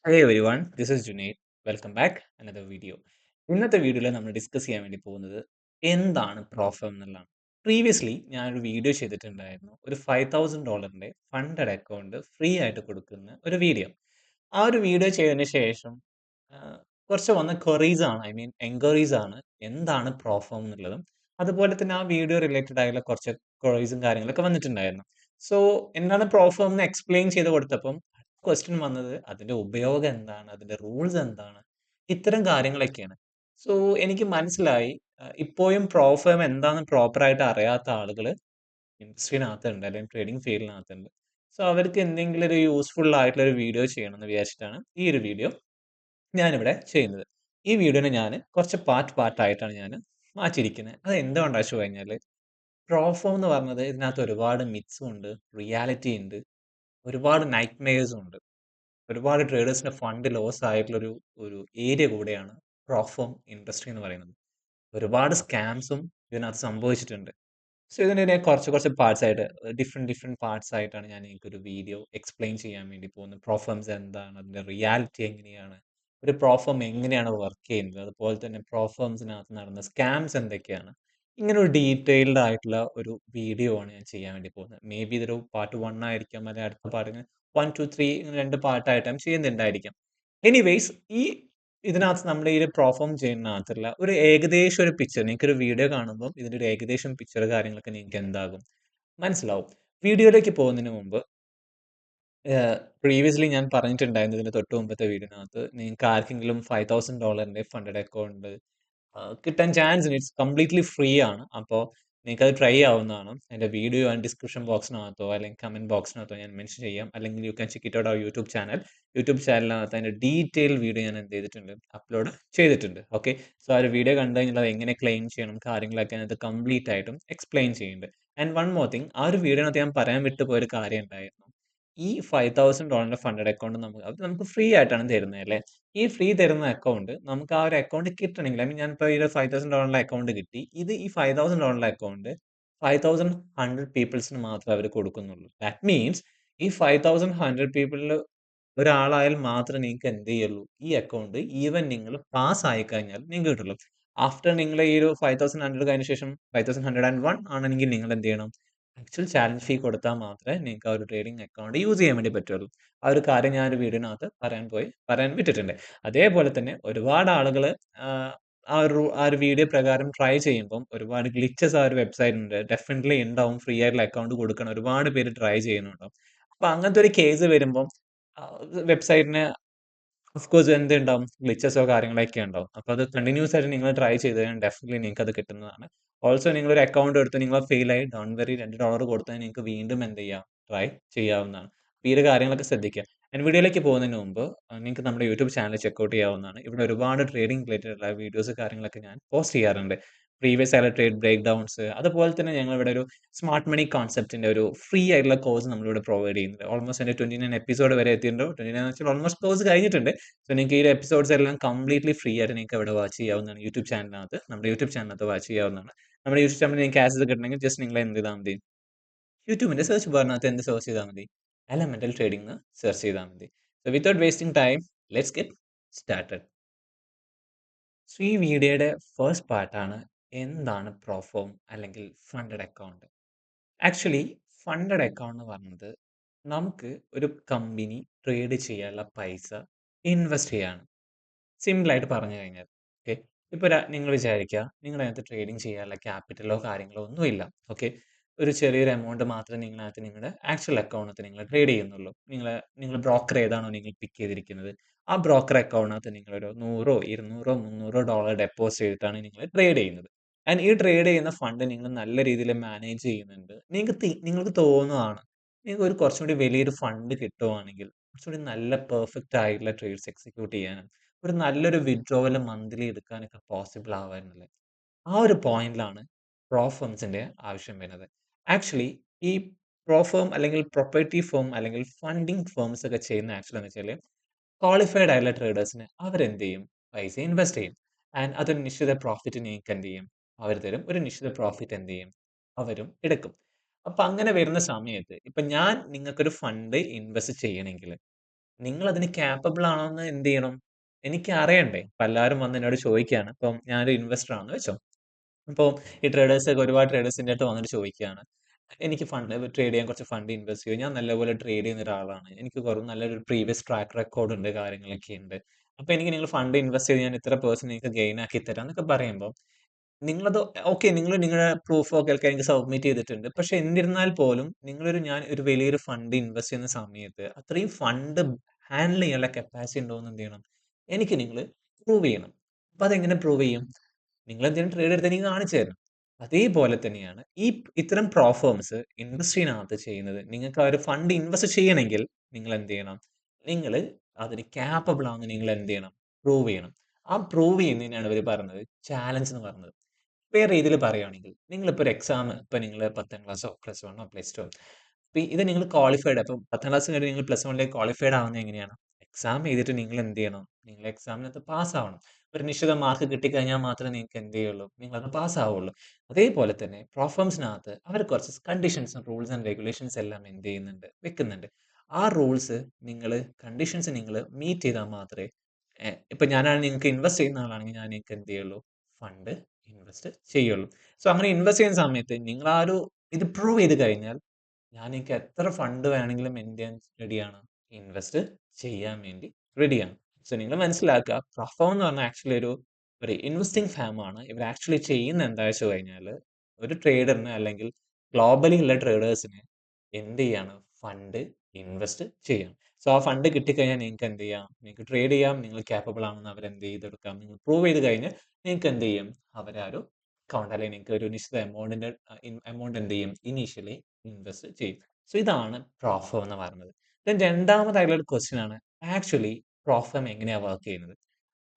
Hey everyone, this is Junaid. Welcome back another video. ഇന്നത്തെ വീഡിയോയിൽ നമ്മൾ ഡിസ്കസ് ചെയ്യാൻ വേണ്ടി പോകുന്നത് എന്താണ് പ്രോഫം എന്നുള്ളതാണ്. പ്രീവിയസ്ലി ഞാനൊരു വീഡിയോ ചെയ്തിട്ടുണ്ടായിരുന്നു. ഒരു $5,000 ഫണ്ടഡ് അക്കൗണ്ട് ഫ്രീ ആയിട്ട് കൊടുക്കുന്ന ഒരു വീഡിയോ. ആ ഒരു വീഡിയോ ചെയ്തതിന് ശേഷം ആഹ്, കുറച്ച് വന്ന ക്വറീസ് ആണ്, ഐ മീൻ എൻക്വയറീസ് ആണ് എന്താണ് പ്രോഫം എന്നുള്ളതും. അതുപോലെ തന്നെ ആ വീഡിയോ റിലേറ്റഡ് ആയുള്ള കുറച്ച് ക്വറീസും കാര്യങ്ങളൊക്കെ വന്നിട്ടുണ്ടായിരുന്നു. സോ എന്താണ് പ്രോഫം എന്ന് എക്സ്പ്ലെയിൻ ചെയ്ത് കൊടുത്തപ്പം ക്വസ്റ്റ്യൻ വന്നത് അതിന്റെ ഉപയോഗം എന്താണ്? അതിന്റെ റൂൾസ് എന്താണ്? ഇത്തരം കാര്യങ്ങളൊക്കെയാണ്. സോ എനിക്ക് മനസ്സിലായി ഇപ്പോഴും പ്രോഫേം എന്താന്ന് പ്രോപ്പർ ആയിട്ട് അറിയാത്ത ആളുകള് ഇൻഡസ്ട്രിനകത്തുണ്ട് അല്ലെങ്കിൽ ട്രേഡിംഗ് ഫീൽഡിനകത്തുണ്ട്. സോ അവർക്ക് എന്തെങ്കിലും ഒരു യൂസ്ഫുൾ ആയിട്ടുള്ള ഒരു വീഡിയോ ചെയ്യണമെന്ന് വിചാരിച്ചിട്ടാണ് ഈ ഒരു വീഡിയോ ഞാനിവിടെ ചെയ്യുന്നത്. ഈ വീഡിയോനെ ഞാന് കുറച്ച് പാർട്ടായിട്ടാണ് ഞാന് മാറ്റിയിരിക്കുന്നത്. അത് എന്തുകൊണ്ടാ വെച്ച് കഴിഞ്ഞാല് പ്രോഫോം എന്ന് പറഞ്ഞത് ഇതിനകത്ത് ഒരുപാട് മിത്സും ഉണ്ട്, റിയാലിറ്റി ഉണ്ട്, ഒരുപാട് നൈറ്റ്മെയർസും ഉണ്ട്. ഒരുപാട് ട്രേഡേഴ്സിന്റെ ഫണ്ട് ലോസ് ആയിട്ടുള്ള ഒരു ഏരിയ കൂടെയാണ് പ്രോഫോം ഇൻഡസ്ട്രി എന്ന് പറയുന്നത്. ഒരുപാട് സ്കാംസും ഇതിനകത്ത് സംഭവിച്ചിട്ടുണ്ട്. സോ ഇതിനെ ഞാൻ കുറച്ച് പാർട്സ് ആയിട്ട് ഡിഫറെന്റ് പാർട്സ് ആയിട്ടാണ് ഞാൻ എനിക്കൊരു വീഡിയോ എക്സ്പ്ലെയിൻ ചെയ്യാൻ വേണ്ടി പോകുന്നത്. പ്രോഫോംസ് എന്താണ്? അതിന്റെ റിയാലിറ്റി എങ്ങനെയാണ്? ഒരു പ്രോഫോം എങ്ങനെയാണ് വർക്ക് ചെയ്യുന്നത്? അതുപോലെ തന്നെ പ്രോഫോംസിനകത്ത് നടന്ന സ്കാംസ് എന്തൊക്കെയാണ്? ഇങ്ങനെ ഒരു ഡീറ്റെയിൽഡ് ആയിട്ടുള്ള ഒരു വീഡിയോ ആണ് ഞാൻ ചെയ്യാൻ വേണ്ടി പോകുന്നത്. മേ ബി ഇതൊരു പാർട്ട് 1 ആയിരിക്കാം, അല്ലെങ്കിൽ അടുത്ത പാർട്ടിന് 1, 2, 3 ഇങ്ങനെ 2 പാർട്ടായിട്ടും ചെയ്യുന്നുണ്ടായിരിക്കാം. എനിവേയ്സ് ഇതിനകത്ത് നമ്മുടെ ഈ ഒരു പെർഫോം ചെയ്യുന്നതിനകത്തുള്ള ഒരു ഏകദേശം ഒരു പിക്ചർ നിങ്ങൾക്കൊരു വീഡിയോ കാണുമ്പോൾ ഇതിന്റെ ഒരു ഏകദേശം പിക്ചർ കാര്യങ്ങളൊക്കെ നിങ്ങൾക്ക് എന്താകും മനസ്സിലാവും. വീഡിയോയിലേക്ക് പോകുന്നതിന് മുമ്പ് പ്രീവിയസ്ലി ഞാൻ പറഞ്ഞിട്ടുണ്ടായിരുന്നു ഇതിന്റെ തൊട്ട് മുമ്പത്തെ വീഡിയോനകത്ത് നിങ്ങൾക്ക് ആർക്കെങ്കിലും $5,000 ഫണ്ടഡ് അക്കൗണ്ട് കിട്ടാൻ ചാൻസ് ഉണ്ട്. ഇറ്റ്സ് കംപ്ലീറ്റ്ലി ഫ്രീ ആണ്. അപ്പോൾ നിങ്ങൾക്കത് ട്രൈ ആവുന്നതാണ്. എൻ്റെ വീഡിയോ ഞാൻ ഡിസ്ക്രിപ്ഷൻ ബോക്സിനകത്തോ അല്ലെങ്കിൽ കമന്റ് ബോക്സിനകത്തോ ഞാൻ മെൻഷൻ ചെയ്യാം. അല്ലെങ്കിൽ you can check it out our YouTube channel. YouTube ചാനലിനകത്ത് അതിന്റെ ഡീറ്റെയിൽ വീഡിയോ ഞാൻ എന്ത് ചെയ്തിട്ടുണ്ട്, അപ്ലോഡ് ചെയ്തിട്ടുണ്ട്. ഓക്കെ. സോ ആ ഒരു വീഡിയോ കണ്ടു കഴിഞ്ഞാൽ അത് എങ്ങനെ ക്ലെയിം ചെയ്യണം കാര്യങ്ങളൊക്കെ അതിനകത്ത് കംപ്ലീറ്റ് ആയിട്ടും എക്സ്പ്ലെയിൻ ചെയ്യുന്നുണ്ട്. ആൻഡ് വൺ മോർ തിങ്, ആ ഒരു വീഡിയോനകത്ത് ഞാൻ പറയാൻ വിട്ടുപോയ ഒരു കാര്യം ഉണ്ടായിരുന്നു. ഈ $5,000 ഫണ്ടഡ് അക്കൗണ്ട് നമുക്ക് ഫ്രീ ആയിട്ടാണ് തരുന്നത് അല്ലേ? ഈ ഫ്രീ തരുന്ന അക്കൗണ്ട് നമുക്ക് ആ ഒരു അക്കൗണ്ട് കിട്ടണമെങ്കിൽ, ഐ മീൻ ഞാനിപ്പോ ഈ $5,000 അക്കൗണ്ട് കിട്ടി. ഇത് ഈ $5,000 അക്കൗണ്ട് 5,100 പീപ്പിൾസിന് മാത്രമേ അവർ കൊടുക്കുന്നുള്ളൂ. ദാറ്റ് മീൻസ് ഈ 5,100 പീപ്പിളിൽ ഒരാളായാൽ മാത്രമേ നിങ്ങൾക്ക് എന്ത് ചെയ്യുള്ളൂ, ഈ അക്കൗണ്ട് ഈവൻ നിങ്ങൾ പാസ് ആയി കഴിഞ്ഞാൽ നിങ്ങൾക്ക് കിട്ടുള്ളൂ. ആഫ്റ്റർ നിങ്ങൾ ഈ ഒരു 5,100 കഴിഞ്ഞ ശേഷം 5,101 ആണെങ്കിൽ നിങ്ങൾ എന്ത് ചെയ്യണം, ആക്ച്വൽ ചാലഞ്ച് ഫീ കൊടുത്താൽ മാത്രമേ നിങ്ങൾക്ക് ആ ഒരു ട്രേഡിംഗ് അക്കൗണ്ട് യൂസ് ചെയ്യാൻ വേണ്ടി പറ്റുള്ളൂ. ആ ഒരു കാര്യം ഞാൻ ഒരു വീഡിയോനകത്ത് പറയാൻ വിട്ടിട്ടുണ്ട്. അതേപോലെ തന്നെ ഒരുപാട് ആളുകൾ ആ ഒരു വീഡിയോ പ്രകാരം ട്രൈ ചെയ്യുമ്പം ഒരുപാട് ഗ്ലിച്ചസ് ആ ഒരു വെബ്സൈറ്റിലുണ്ട്. ഡെഫിനറ്റ്ലി ഉണ്ടാവും. ഫ്രീ ആയിട്ടുള്ള അക്കൗണ്ട് കൊടുക്കണം. ഒരുപാട് പേര് ട്രൈ ചെയ്യുന്നുണ്ടാവും. അപ്പൊ അങ്ങനത്തെ ഒരു കേസ് വരുമ്പം വെബ്സൈറ്റിന് ഓഫ് കോഴ്സ് എന്തുണ്ടാവും? ഗ്ലിച്ചസോ കാര്യങ്ങളൊക്കെ ഉണ്ടാവും. അപ്പൊ അത് കണ്ടിന്യൂസ് ആയിട്ട് നിങ്ങൾ ട്രൈ ചെയ്ത് കഴിഞ്ഞാൽ ഡെഫിനിറ്റ്ലി നിങ്ങൾക്കത് കിട്ടുന്നതാണ്. ഓൾസോ നിങ്ങളൊരു അക്കൗണ്ട് എടുത്ത് നിങ്ങൾ ഫെയിൽ ആയി ഡോണ്ട് വറി, $2 കൊടുത്താൽ നിങ്ങൾക്ക് വീണ്ടും എന്ത് ചെയ്യാം? ട്രൈ ചെയ്യാവുന്നതാണ്. അപ്പൊ ഈ ഒരു കാര്യങ്ങളൊക്കെ ശ്രദ്ധിക്കുക. ആൻഡ് വീഡിയോയിലേക്ക് പോകുന്നതിന് മുമ്പ് നിങ്ങൾക്ക് നമ്മുടെ യൂട്യൂബ് ചാനൽ ചെക്കൗട്ട് ചെയ്യാവുന്നതാണ്. ഇവിടെ ഒരുപാട് ട്രേഡിംഗ് റിലേറ്റഡ് ഉള്ള വീഡിയോസ് കാര്യങ്ങളൊക്കെ ഞാൻ പോസ്റ്റ് ചെയ്യാറുണ്ട്. പ്രീവിയസ് ആയിട്ടുള്ള ട്രേഡ് ബ്രേക്ക് ഡൗൺസ്, അതുപോലെ തന്നെ ഞങ്ങളിവിടെ ഒരു സ്മാർട്ട് മണി കോൺസെപ്റ്റിന്റെ ഒരു ഫ്രീ ആയിട്ടുള്ള കോഴ്സ് നമ്മളിവിടെ പ്രൊവൈഡ് ചെയ്യുന്നുണ്ട്. ഓൾമോസ്റ്റ് എൻ്റെ 29 എപ്പിസോഡ് വരെ എത്തിയിട്ടുണ്ട്. 29 എന്ന് വെച്ചാൽ ഓൾമോസ്റ്റ് കോഴ്സ് കഴിഞ്ഞിട്ടുണ്ട്. സോ നിങ്ങൾക്ക് ഈ ഒരു എപ്പിസോഡ്സ് എല്ലാം കംപ്ലീറ്റ്ലി ഫ്രീ ആയിട്ട് നിങ്ങൾക്ക് ഇവിടെ വാച്ച് ചെയ്യാവുന്നതാണ്. നമ്മുടെ യൂട്യൂബ് ചാനലിനകത്ത് വാച്ച് ചെയ്യാവുന്നതാണ്. നമ്മുടെ യൂട്യൂബ് ചാനലിൽ നിങ്ങൾക്ക് ആക്സസ് കിട്ടണമെങ്കിൽ ജസ്റ്റ് നിങ്ങൾ എന്ത് ചെയ്താൽ മതി, യൂട്യൂബിന്റെ സെർച്ച് ബാറിനകത്ത് എന്ത് സെർച്ച് ചെയ്താൽ മതി, എലമെന്റൽ ട്രേഡിംഗ് എന്ന് സെർച്ച് ചെയ്താൽ മതി. So without wasting time, let's get started. So ഈ വീഡിയോയുടെ ഫസ്റ്റ് പാർട്ടാണ് എന്താണ് പ്രോഫോം അല്ലെങ്കിൽ funded account. Actually funded account എന്ന് പറയുന്നത് നമുക്ക് ഒരു കമ്പനി ട്രേഡ് ചെയ്യാനുള്ള പൈസ ഇൻവെസ്റ്റ് ചെയ്യാണ്. സിമ്പിളായിട്ട് പറഞ്ഞു കഴിഞ്ഞാൽ. ഓക്കെ. ഇപ്പൊ നിങ്ങൾ വിചാരിക്കുക നിങ്ങളതിനകത്ത് ട്രേഡിംഗ് ചെയ്യാനുള്ള ക്യാപിറ്റലോ കാര്യങ്ങളോ ഒന്നുമില്ല. ഓക്കെ. ഒരു ചെറിയൊരു എമൗണ്ട് മാത്രമേ നിങ്ങളതിനകത്ത് നിങ്ങളുടെ ആക്ച്വൽ അക്കൗണ്ടിനകത്ത് നിങ്ങൾ ട്രേഡ് ചെയ്യുന്നുള്ളൂ. നിങ്ങൾ ബ്രോക്കർ ഏതാണോ നിങ്ങൾ പിക്ക് ചെയ്തിരിക്കുന്നത്, ആ ബ്രോക്കർ അക്കൗണ്ടിനകത്ത് നിങ്ങളൊരു 100, 200, $300 ഡെപ്പോസിറ്റ് ചെയ്തിട്ടാണ് നിങ്ങൾ ട്രേഡ് ചെയ്യുന്നത്. ആൻഡ് ഈ ട്രേഡ് ചെയ്യുന്ന ഫണ്ട് നിങ്ങൾ നല്ല രീതിയിൽ മാനേജ് ചെയ്യുന്നുണ്ട്. നിങ്ങൾക്ക് തോന്നുന്നതാണ്, നിങ്ങൾക്ക് ഒരു കുറച്ചും കൂടി വലിയൊരു ഫണ്ട് കിട്ടുവാണെങ്കിൽ കുറച്ചുകൂടി നല്ല പെർഫെക്റ്റ് ആയിട്ടുള്ള ട്രേഡ്സ് എക്സിക്യൂട്ട് ചെയ്യാനും ഒരു നല്ലൊരു വിത്ഡ്രോവൽ മന്ത്ലി എടുക്കാനൊക്കെ പോസിബിൾ ആവാറുണ്ടല്ലേ. ആ ഒരു പോയിന്റിലാണ് പ്രോ ഫേംസിന്റെ ആവശ്യം വരുന്നത്. ആക്ച്വലി ഈ പ്രോ ഫേം അല്ലെങ്കിൽ പ്രൊപ്പർട്ടി ഫേം അല്ലെങ്കിൽ ഫണ്ടിങ് ഫേംസ് ഒക്കെ ചെയ്യുന്ന ആക്ച്വലി എന്ന് വെച്ചാൽ ക്വാളിഫൈഡ് ആയിട്ടുള്ള ട്രേഡേഴ്സിന് അവരെന്ത് ചെയ്യും, പൈസ ഇൻവെസ്റ്റ് ചെയ്യും. ആൻഡ് അതൊരു നിശ്ചിത പ്രോഫിറ്റ് നിങ്ങൾക്ക് എന്ത് ചെയ്യും, അവർ തരും. ഒരു നിശ്ചിത പ്രോഫിറ്റ് എന്ത് ചെയ്യും, അവരും എടുക്കും. അപ്പൊ അങ്ങനെ വരുന്ന സമയത്ത് ഇപ്പൊ ഞാൻ നിങ്ങൾക്കൊരു ഫണ്ട് ഇൻവെസ്റ്റ് ചെയ്യണമെങ്കിൽ നിങ്ങളതിന് ക്യാപ്പബിൾ ആണോന്ന് എന്ത് ചെയ്യണം? എനിക്ക് അറിയണ്ടേ? ഇപ്പൊ എല്ലാരും വന്ന് എന്നോട് ചോദിക്കാണ്. ഇപ്പം ഞാനൊരു ഇൻവെസ്റ്റർ ആണെന്ന് വെച്ചോ. അപ്പൊ ഈ ട്രേഡേഴ്സൊക്കെ ഒരുപാട് ട്രേഡേഴ്സിന്റെ അടുത്ത് വന്നിട്ട് ചോദിക്കുകയാണ്. എനിക്ക് ഫണ്ട് ട്രേഡ് ചെയ്യാൻ കുറച്ച് ഫണ്ട് ഇൻവെസ്റ്റ് ചെയ്യും. ഞാൻ നല്ലപോലെ ട്രേഡ് ചെയ്യുന്ന ഒരാളാണ്. എനിക്ക് നല്ലൊരു പ്രീവിയസ് ട്രാക്ക് റെക്കോർഡ് ഉണ്ട്, കാര്യങ്ങളൊക്കെ ഉണ്ട്. അപ്പൊ എനിക്ക് നിങ്ങൾ ഫണ്ട് ഇൻവെസ്റ്റ് ചെയ്ത് ഞാൻ ഇത്ര പെർസെന്റ് നിങ്ങൾക്ക് ഗെയിൻ ആക്കി തരാം എന്നൊക്കെ പറയുമ്പോൾ നിങ്ങളത് ഓക്കെ, നിങ്ങൾ നിങ്ങളുടെ പ്രൂഫ് ഒക്കെ എനിക്ക് സബ്മിറ്റ് ചെയ്തിട്ടുണ്ട്. പക്ഷെ എന്നിരുന്നാൽ പോലും ഞാൻ ഒരു വലിയൊരു ഫണ്ട് ഇൻവെസ്റ്റ് ചെയ്യുന്ന സമയത്ത് അത്രയും ഫണ്ട് ഹാൻഡിൽ ചെയ്യാനുള്ള കപ്പാസിറ്റി ഉണ്ടോ എന്ന് എന്ത് ചെയ്യണം? എനിക്ക് നിങ്ങൾ പ്രൂവ് ചെയ്യണം. അപ്പൊ അതെങ്ങനെ പ്രൂവ് ചെയ്യും? നിങ്ങൾ എന്തെങ്കിലും ട്രേഡ് എടുത്ത് എനിക്ക് കാണിച്ചു തരണം. അതേപോലെ തന്നെയാണ് ഇത്തരം ഫേർമ്സ് ഇൻഡസ്ട്രിനകത്ത് ചെയ്യുന്നത്. നിങ്ങൾക്ക് ആ ഒരു ഫണ്ട് ഇൻവെസ്റ്റ് ചെയ്യണമെങ്കിൽ നിങ്ങൾ എന്ത് ചെയ്യണം? നിങ്ങൾ അതിന് ക്യാപ്പബിൾ ആണെന്ന് നിങ്ങൾ എന്ത് ചെയ്യണം? പ്രൂവ് ചെയ്യണം. ആ പ്രൂവ് ചെയ്യുന്നതിനാണ് ഇവർ പറയുന്നത് ചാലഞ്ച് എന്ന് പറയുന്നത്. വേറെ രീതിയിൽ പറയുകയാണെങ്കിൽ നിങ്ങളിപ്പോൾ ഒരു എക്സാം, ഇപ്പൊ നിങ്ങൾ 10ാം ക്ലാസ്സോ പ്ലസ് വണ്ണോ പ്ലസ് ടു, അപ്പൊ ഇത് നിങ്ങൾ ക്വാളിഫൈഡ്, അപ്പം 10ാം ക്ലാസ് കഴിഞ്ഞ് നിങ്ങൾ പ്ലസ് വണ്ണിലേക്ക് ക്വാളിഫൈഡ് ആവുന്നത് എങ്ങനെയാണ്? എക്സാം എഴുതിയിട്ട് നിങ്ങൾ എന്ത് ചെയ്യണം? നിങ്ങൾ എക്സാമിനകത്ത് പാസ് ആവണം. ഒരു നിശ്ചിത മാർക്ക് കിട്ടിക്കഴിഞ്ഞാൽ മാത്രമേ നിങ്ങൾക്ക് എന്ത് ചെയ്യുള്ളൂ? നിങ്ങളത് പാസ് ആവുള്ളൂ. അതേപോലെ തന്നെ പ്രോഫോംസിനകത്ത് അവർ കുറച്ച് കണ്ടീഷൻസും റൂൾസ് ആൻഡ് റെഗുലേഷൻസ് എല്ലാം എന്ത് ചെയ്യുന്നുണ്ട്? വെക്കുന്നുണ്ട്. ആ റൂൾസ് നിങ്ങൾ, കണ്ടീഷൻസ് നിങ്ങൾ മീറ്റ് ചെയ്താൽ മാത്രമേ ഇപ്പൊ ഞാനാണ് നിങ്ങൾക്ക് ഇൻവെസ്റ്റ് ചെയ്യുന്ന ആളാണെങ്കിൽ ഞാൻ നിങ്ങൾക്ക് എന്ത് ചെയ്യുള്ളൂ? ഫണ്ട് ഇൻവെസ്റ്റ് ചെയ്യുള്ളൂ. സോ അങ്ങനെ ഇൻവെസ്റ്റ് ചെയ്യുന്ന സമയത്ത് നിങ്ങൾ ആ ഒരു ഇത് പ്രൂവ് ചെയ്ത് കഴിഞ്ഞാൽ ഞാൻ നിങ്ങൾക്ക് എത്ര ഫണ്ട് വേണമെങ്കിലും എന്ത് ചെയ്യാൻ റെഡിയാണ്? ഇൻവെസ്റ്റ് ചെയ്യാൻ വേണ്ടി റെഡിയാണ്. സോ നിങ്ങൾ മനസ്സിലാക്കുക, പ്രൊഫോം എന്ന് പറഞ്ഞാൽ ആക്ച്വലി ഒരു ഇൻവെസ്റ്റിംഗ് ഫാം ആണ്. ഇവർ ആക്ച്വലി ചെയ്യുന്ന എന്താ വെച്ച് കഴിഞ്ഞാൽ ഒരു ട്രേഡറിന് അല്ലെങ്കിൽ ഗ്ലോബലി ഉള്ള ട്രേഡേഴ്സിന് എന്ത് ചെയ്യാണ്? ഫണ്ട് ഇൻവെസ്റ്റ് ചെയ്യാം. സോ ആ ഫണ്ട് കിട്ടിക്കഴിഞ്ഞാൽ നിങ്ങൾക്ക് എന്ത് ചെയ്യാം? നിങ്ങൾക്ക് ട്രേഡ് ചെയ്യാം. നിങ്ങൾ ക്യാപ്പബിൾ ആണെന്ന് അവർ എന്ത് ചെയ്തെടുക്കാം? നിങ്ങൾ പ്രൂവ് ചെയ്ത് കഴിഞ്ഞാൽ നിങ്ങൾക്ക് എന്ത് ചെയ്യും? അവരാ ഒരു അക്കൗണ്ട് അല്ലെങ്കിൽ നിങ്ങൾക്ക് ഒരു നിശ്ചിത എമൗണ്ട് എന്ത് ചെയ്യും? ഇനീഷ്യലി ഇൻവെസ്റ്റ് ചെയ്യും. സോ ഇതാണ് പ്രോഫം എന്ന് പറയുന്നത്. ദെൻ രണ്ടാമതായിട്ടുള്ള ഒരു ക്വസ്റ്റ്യൻ ആണ് ആക്ച്വലി പ്രോഫം എങ്ങനെയാണ് വർക്ക് ചെയ്യുന്നത്?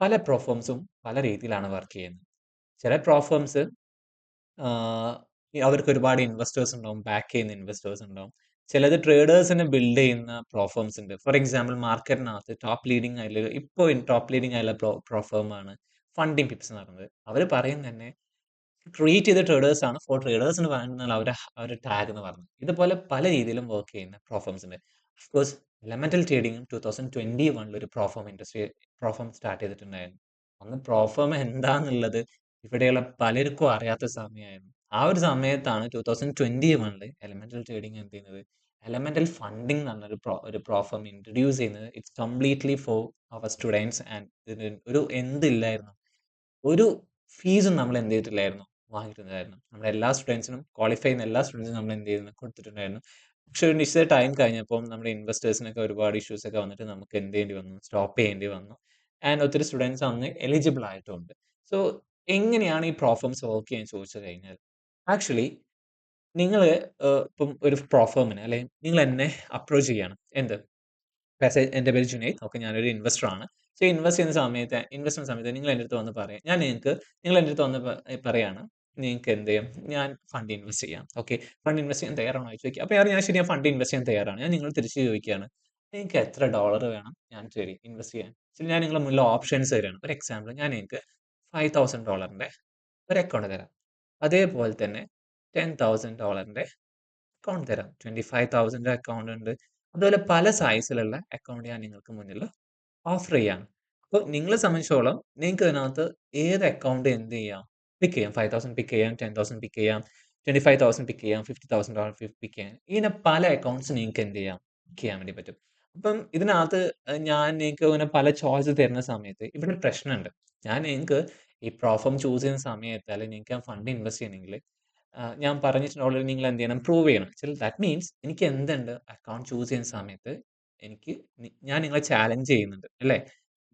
പല പ്രോഫോംസും പല രീതിയിലാണ് വർക്ക് ചെയ്യുന്നത്. ചില പ്രോഫോംസ് അവർക്ക് ഒരുപാട് ഇൻവെസ്റ്റേഴ്സ് ഉണ്ടാവും, ബാക്ക് ചെയ്യുന്ന ഇൻവെസ്റ്റേഴ്സ് ഉണ്ടാവും. ചിലത് ട്രേഡേഴ്സിനെ ബിൽഡ് ചെയ്യുന്ന പ്രോഫേംസ് ഉണ്ട്. ഫോർ എക്സാമ്പിൾ മാർക്കറ്റിനകത്ത് ടോപ്പ് ലീഡിംഗ് ആയുള്ള പ്രോഫേം ആണ് ഫണ്ടിങ് പിപ്സ് എന്ന് പറയുന്നത്. അവർ പറയുന്നത് തന്നെ ക്രിയേറ്റ് ചെയ്ത ട്രേഡേഴ്സ് ആണ്, ഫോർ ട്രേഡേഴ്സ് എന്ന് പറയുന്നതാണ് അവരുടെ ടാഗ് എന്ന് പറഞ്ഞത്. ഇതുപോലെ പല രീതിയിലും വർക്ക് ചെയ്യുന്ന പ്രോഫേംസ് ഉണ്ട്. ഓഫ് കോഴ്സ് എലമെന്റൽ ട്രേഡിംഗും 2021 ഒരു പ്രോഫേം സ്റ്റാർട്ട് ചെയ്തിട്ടുണ്ടായിരുന്നു. അന്ന് പ്രോഫേം എന്താന്നുള്ളത് ഇവിടെയുള്ള പലർക്കും അറിയാത്ത സമയമായിരുന്നു. ആ ഒരു സമയത്താണ് 2021 എലമെന്റൽ ട്രേഡിംഗ് എന്ത് ചെയ്യുന്നത്? എലമെന്റൽ ഫണ്ടിംഗ് എന്ന് പറഞ്ഞ ഒരു പ്രോഫേം ഇൻട്രൊഡ്യൂസ് ചെയ്യുന്നത്. It's completely for our students and ഇതിന് ഒരു എന്തില്ലായിരുന്നു, ഒരു ഫീസും നമ്മൾ എന്ത് ചെയ്തിട്ടില്ലായിരുന്നു? വാങ്ങിയിട്ടുണ്ടായിരുന്നു. നമ്മുടെ എല്ലാ സ്റ്റുഡൻസിനും, ക്വാളിഫൈ ചെയ്യുന്ന എല്ലാ സ്റ്റുഡൻസിനും നമ്മൾ എന്ത് ചെയ്തിരുന്നു? കൊടുത്തിട്ടുണ്ടായിരുന്നു. പക്ഷെ ഒരു നിശ്ചിത ടൈം കഴിഞ്ഞപ്പം നമ്മുടെ ഇൻവെസ്റ്റേഴ്സിനൊക്കെ ഒരുപാട് ഇഷ്യൂസ് ഒക്കെ വന്നിട്ട് നമുക്ക് എന്ത് ചെയ്യേണ്ടി വന്നു? സ്റ്റോപ്പ് ചെയ്യേണ്ടി വന്നു. ആൻഡ് ഒത്തിരി സ്റ്റുഡൻസ് അന്ന് എലിജിബിൾ ആയിട്ടുണ്ട്. സോ എങ്ങനെയാണ് ഈ പ്രോഫേംസ് വർക്ക് ചെയ്യാൻ ചോദിച്ചു കഴിഞ്ഞാൽ, ആക്ച്വലി നിങ്ങള് ഇപ്പം ഒരു പ്രോഫേമിന് അല്ലെങ്കിൽ നിങ്ങൾ എന്നെ അപ്രോച്ച് ചെയ്യാണ്. എന്ത്? എന്റെ പേര് ജുനൈദ്. ഓക്കെ, ഞാനൊരു ഇൻവെസ്റ്റർ ആണ്. സോ ഇൻവെസ്റ്റ് ചെയ്യുന്ന സമയത്ത് നിങ്ങൾ എൻ്റെ അടുത്ത് വന്ന് പറയാം. നിങ്ങൾ എൻ്റെ അടുത്ത് വന്ന് പറയാണ്, നിങ്ങൾക്ക് എന്ത് ചെയ്യും? ഞാൻ ഫണ്ട് ഇൻവെസ്റ്റ് ചെയ്യാം. ഓക്കെ, ഫണ്ട് ഇൻവെസ്റ്റ് ചെയ്യാൻ തയ്യാറാണോ എന്ന് ചോദിക്കുക. അപ്പോൾ ഞാൻ ശരി, ഞാൻ ഫണ്ട് ഇൻവെസ്റ്റ് ചെയ്യാൻ തയ്യാറാണ്. ഞാൻ നിങ്ങൾ തിരിച്ച് ചോദിക്കുകയാണ്, നിങ്ങൾക്ക് എത്ര ഡോളർ വേണം ഞാൻ ശരി ഇൻവെസ്റ്റ് ചെയ്യാൻ? ശരി, ഞാൻ നിങ്ങളുടെ മുന്നിൽ ഓപ്ഷൻസ് തരാണ്. ഒരു എക്സാമ്പിൾ, ഞാൻ നിങ്ങൾക്ക് $5,000 ഒരു അക്കൗണ്ട് തരാം. അതേപോലെ തന്നെ $10,000 അക്കൗണ്ട് തരാം. 25,000 അക്കൗണ്ട് ഉണ്ട്. അതുപോലെ പല സൈസിലുള്ള അക്കൗണ്ട് ഞാൻ നിങ്ങൾക്ക് മുന്നിൽ ഓഫർ ചെയ്യാണ്. അപ്പോൾ നിങ്ങളെ സംബന്ധിച്ചോളം നിങ്ങൾക്ക് ഇതിനകത്ത് ഏത് അക്കൗണ്ട് എന്ത് ചെയ്യാം? പിക്ക് ചെയ്യാം. 5,000 പിക്ക് ചെയ്യാം, 10,000 പിക്ക് ചെയ്യാം, 25,000 പിക്ക് ചെയ്യാം, $50,000 പിക്ക് ചെയ്യാം. ഇങ്ങനെ പല അക്കൗണ്ട്സ് നിങ്ങൾക്ക് എന്ത് ചെയ്യാം? പിക്ക് ചെയ്യാൻ വേണ്ടി പറ്റും. അപ്പം ഇതിനകത്ത് ഞാൻ നിങ്ങൾക്ക് ഇങ്ങനെ പല ചോയ്സ് തരുന്ന സമയത്ത് ഇവിടെ ഒരു പ്രശ്നമുണ്ട്. ഞാൻ നിങ്ങൾക്ക് ഈ പ്രോഫം ചൂസ് ചെയ്യുന്ന സമയത്ത് അല്ലെങ്കിൽ നിങ്ങൾക്ക് ആ ഫണ്ട് ഇൻവെസ്റ്റ് ചെയ്യണമെങ്കിൽ ഞാൻ പറഞ്ഞിട്ടുണ്ട് ഓൾറെഡി, നിങ്ങൾ എന്ത് ചെയ്യണം? പ്രൂവ് ചെയ്യണം. ദാറ്റ് മീൻസ് എനിക്ക് എന്തുണ്ട്? അക്കൗണ്ട് ചൂസ് ചെയ്യുന്ന സമയത്ത് എനിക്ക് ഞാൻ നിങ്ങളെ ചാലഞ്ച് ചെയ്യുന്നുണ്ട് അല്ലേ?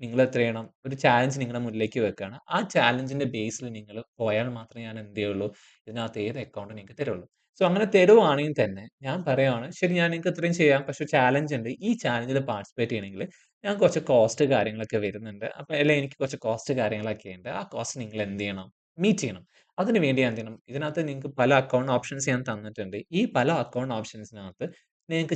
നിങ്ങൾ എത്ര ചെയ്യണം? ഒരു ചാലഞ്ച് നിങ്ങളുടെ മുന്നിലേക്ക് വെക്കുകയാണ്. ആ ചാലഞ്ചിന്റെ ബേസിൽ നിങ്ങൾ പോയാൽ മാത്രമേ ഞാൻ എന്ത് ചെയ്യുള്ളൂ? ഇതിനകത്ത് ഏത് അക്കൗണ്ട് നിങ്ങൾക്ക് തരുള്ളൂ. സോ അങ്ങനെ തരുവാണെങ്കിൽ തന്നെ ഞാൻ പറയുവാണ്, ശരി ഞാൻ നിങ്ങൾക്ക് ഇത്രയും ചെയ്യാം. പക്ഷെ ചാലഞ്ച് ഉണ്ട്. ഈ ചാലഞ്ചിൽ പാർട്ടിസിപ്പേറ്റ് ചെയ്യണമെങ്കിൽ ഞാൻ കുറച്ച് കോസ്റ്റ് കാര്യങ്ങളൊക്കെ വരുന്നുണ്ട്. അപ്പൊ അല്ലെങ്കിൽ എനിക്ക് കുറച്ച് കോസ്റ്റ് കാര്യങ്ങളൊക്കെ ഉണ്ട്. ആ കോസ്റ്റ് നിങ്ങൾ എന്ത് ചെയ്യണം? മീറ്റ് ചെയ്യണം. അതിന് വേണ്ടി ഞാൻ എന്ത് ചെയ്യണം? ഇതിനകത്ത് നിങ്ങൾക്ക് പല അക്കൗണ്ട് ഓപ്ഷൻസ് ഞാൻ തന്നിട്ടുണ്ട്. ഈ പല അക്കൗണ്ട് ഓപ്ഷൻസിനകത്ത് നിങ്ങൾക്ക്